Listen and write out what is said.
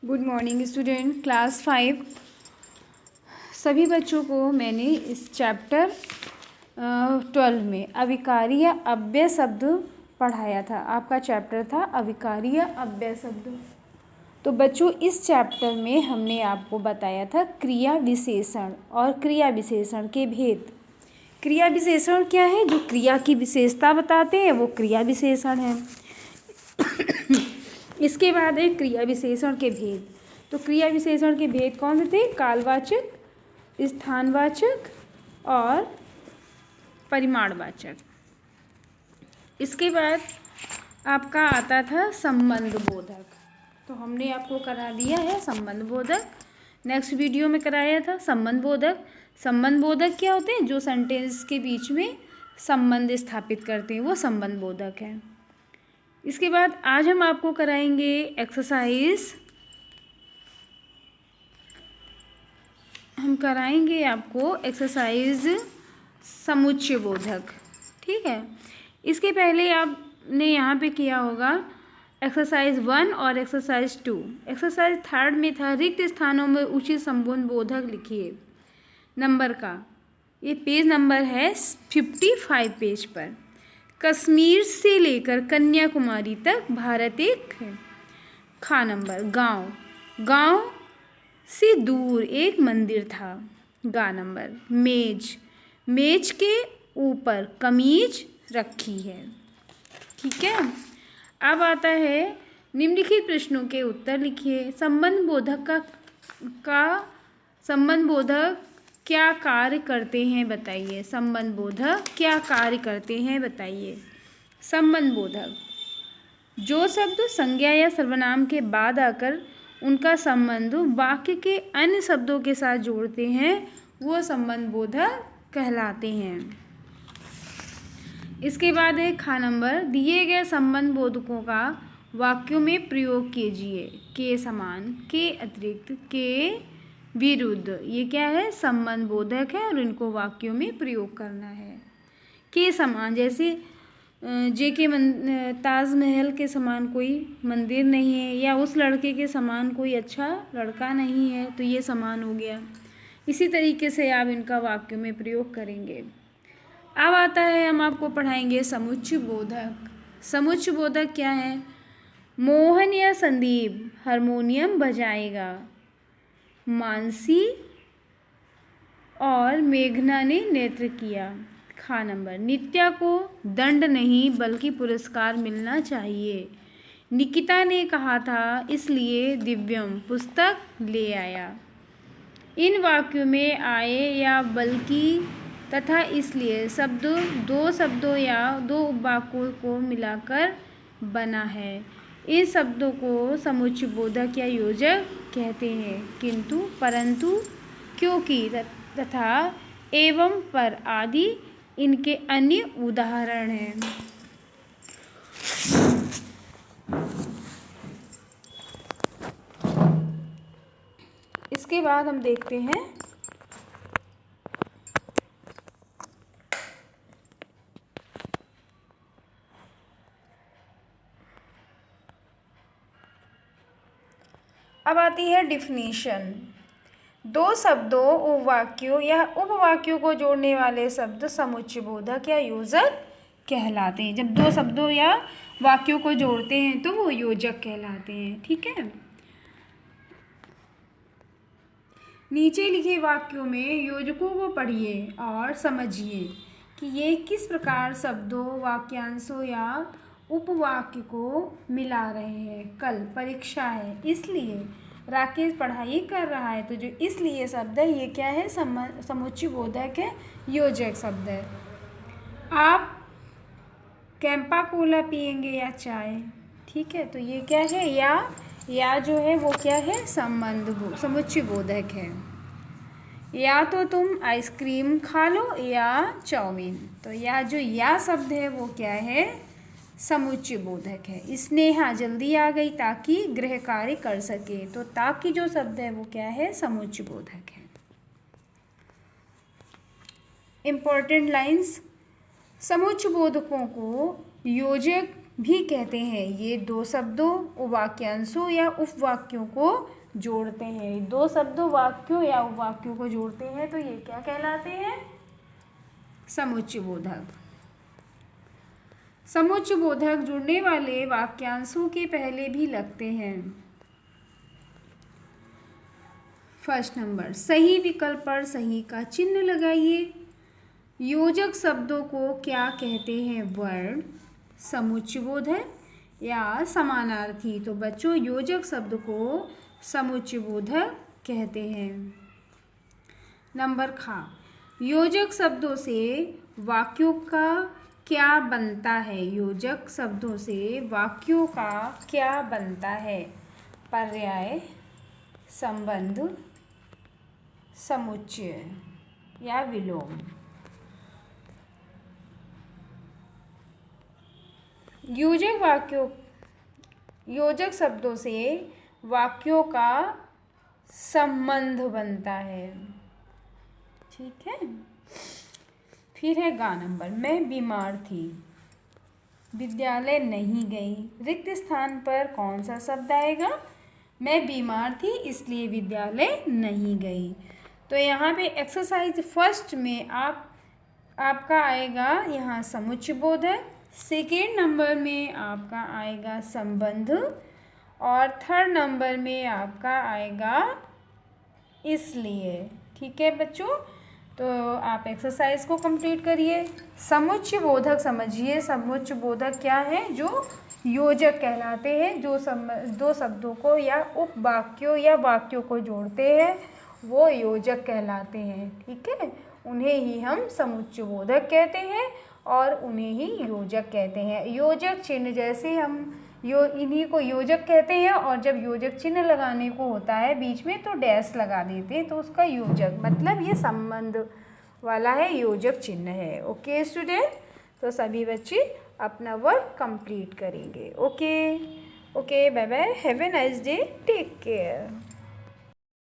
Good morning student class 5। सभी बच्चों को मैंने इस चैप्टर 12 में अविकारीय अव्यय शब्द पढ़ाया था। आपका चैप्टर था अविकारीय अव्यय शब्द। तो बच्चों इस चैप्टर में हमने आपको बताया था क्रिया विशेषण और क्रिया विशेषण के भेद। क्रिया विशेषण क्या है? जो क्रिया की विशेषता बताते हैं वो क्रिया विशेषण है। इसके बाद है क्रिया विशेषण के भेद। तो क्रिया विशेषण के भेद कौन से थे? कालवाचक, स्थानवाचक और परिमाणवाचक। इसके बाद आपका आता था संबंध बोधक। तो हमने आपको करा दिया है संबंध बोधक। नेक्स्ट वीडियो में कराया था संबंध बोधक। संबंध बोधक क्या होते हैं? जो सेंटेंस के बीच में संबंध स्थापित करते हैं वो संबंध बोधक है। इसके बाद आज हम आपको कराएंगे एक्सरसाइज। हम कराएंगे आपको एक्सरसाइज समुच्चय बोधक। ठीक है। इसके पहले आपने यहाँ पे किया होगा एक्सरसाइज 1 और एक्सरसाइज 2। एक्सरसाइज 3 में था रिक्त स्थानों में उचित संबंध बोधक लिखिए। नंबर का ये पेज नंबर है 55 पेज पर। कश्मीर से लेकर कन्याकुमारी तक भारत एक है। खा नंबर गांव से दूर एक मंदिर था। गा नंबर मेज के ऊपर कमीज रखी है। ठीक है। अब आता है निम्नलिखित प्रश्नों के उत्तर लिखिए। संबंध बोधक क्या कार्य करते हैं बताइए। संबंध बोधक क्या कार्य करते हैं बताइए। संबंध बोधक जो शब्द संज्ञा या सर्वनाम के बाद आकर उनका संबंध वाक्य के अन्य शब्दों के साथ जोड़ते हैं वो संबंध बोधक कहलाते हैं। इसके बाद है खा नंबर दिए गए संबंध बोधकों का वाक्यों में प्रयोग कीजिए। के समान, के अतिरिक्त, के विरुद्ध, ये क्या है? संबंध बोधक है और इनको वाक्यों में प्रयोग करना है। के समान जैसे जेके ताजमहल के समान कोई मंदिर नहीं है, या उस लड़के के समान कोई अच्छा लड़का नहीं है, तो ये समान हो गया। इसी तरीके से आप इनका वाक्यों में प्रयोग करेंगे। अब आता है हम आपको पढ़ाएंगे समुच्चय बोधक। समुच्चय बोधक क्या है? मोहन या संदीप हारमोनियम बजाएगा। मानसी और मेघना ने नृत्य किया। खा नंबर नित्या को दंड नहीं बल्कि पुरस्कार मिलना चाहिए। निकिता ने कहा था इसलिए दिव्यम पुस्तक ले आया। इन वाक्यों में आए या बल्कि तथा इसलिए शब्द दो शब्दों या दो उपवाक्यों को मिलाकर बना है। इन शब्दों को समुच्चय बोधक या योजक कहते हैं। किंतु, परंतु, क्योंकि तथा एवं पर आदि इनके अन्य उदाहरण हैं। इसके बाद हम देखते हैं अब आती है डिफिनीशन। दो शब्दों, उपवाक्यों या उपवाक्यों को जोड़ने वाले शब्द समुच्चय बोधक या योजक कहलाते हैं। जब दो शब्दों या वाक्यों को जोड़ते हैं तो वो योजक कहलाते हैं। ठीक है। नीचे लिखे वाक्यों में योजकों को पढ़िए और समझिए कि ये किस प्रकार शब्दों, वाक्यांशों या उपवाक्य को मिला रहे हैं। कल परीक्षा है इसलिए राकेश पढ़ाई कर रहा है, तो जो इसलिए शब्द है ये क्या है? समुच्चय बोधक है, योजक शब्द है। आप कैंपा कोला पियेंगे या चाय। ठीक है। तो ये क्या है? या जो है वो क्या है? समुच्चय बोधक है। या तो तुम आइसक्रीम खा लो या चाउमीन। तो या शब्द है वो क्या है? समुच्चय बोधक है। स्नेहा जल्दी आ गई ताकि गृह कार्य कर सके। तो ताकि जो शब्द है वो क्या है? समुच्चय बोधक है। Important lines. समुच्चय बोधकों को योजक भी कहते हैं। ये दो शब्दों वाक्यांशों या उपवाक्यों को जोड़ते हैं। दो शब्दों वाक्यों या उपवाक्यों को जोड़ते हैं तो ये क्या कहलाते हैं? समुच्चयबोधक। समुच्चयबोधक जुड़ने वाले वाक्यांशों के पहले भी लगते हैं। फर्स्ट नंबर, सही विकल्प पर सही का चिन्ह लगाइए। योजक शब्दों को क्या कहते हैं? वर्ण, समुच्चयबोधक या समानार्थी। तो बच्चों योजक शब्द को समुच्चयबोधक कहते हैं। नंबर खा, योजक शब्दों से वाक्यों का क्या बनता है? योजक शब्दों से वाक्यों का क्या बनता है? पर्याय, संबंध, समुच्चय या विलोम। योजक शब्दों से वाक्यों का संबंध बनता है। ठीक है। फिर है गा नंबर, मैं बीमार थी, विद्यालय नहीं गई। रिक्त स्थान पर कौन सा शब्द आएगा? मैं बीमार थी इसलिए विद्यालय नहीं गई। तो यहाँ पे एक्सरसाइज फर्स्ट में आपका आएगा यहाँ समुच्चयबोधक, सेकेंड नंबर में आपका आएगा संबंध और थर्ड नंबर में आपका आएगा इसलिए। ठीक है बच्चों, तो आप एक्सरसाइज को कंप्लीट करिए। समुच्चयबोधक समझिए, समुच्चयबोधक क्या है? जो योजक कहलाते हैं, जो दो शब्दों को या उपवाक्यों या वाक्यों को जोड़ते हैं वो योजक कहलाते हैं। ठीक है, उन्हें ही हम समुच्चयबोधक कहते हैं और उन्हें ही योजक कहते हैं। योजक चिन्ह जैसे हम इन्हीं को योजक कहते हैं और जब योजक चिन्ह लगाने को होता है बीच में तो डैश लगा देते हैं तो उसका योजक मतलब ये संबंध वाला है, योजक चिन्ह है। ओके स्टूडेंट, तो सभी बच्चे अपना वर्क कंप्लीट करेंगे। Okay bye bye, have a nice day, take care.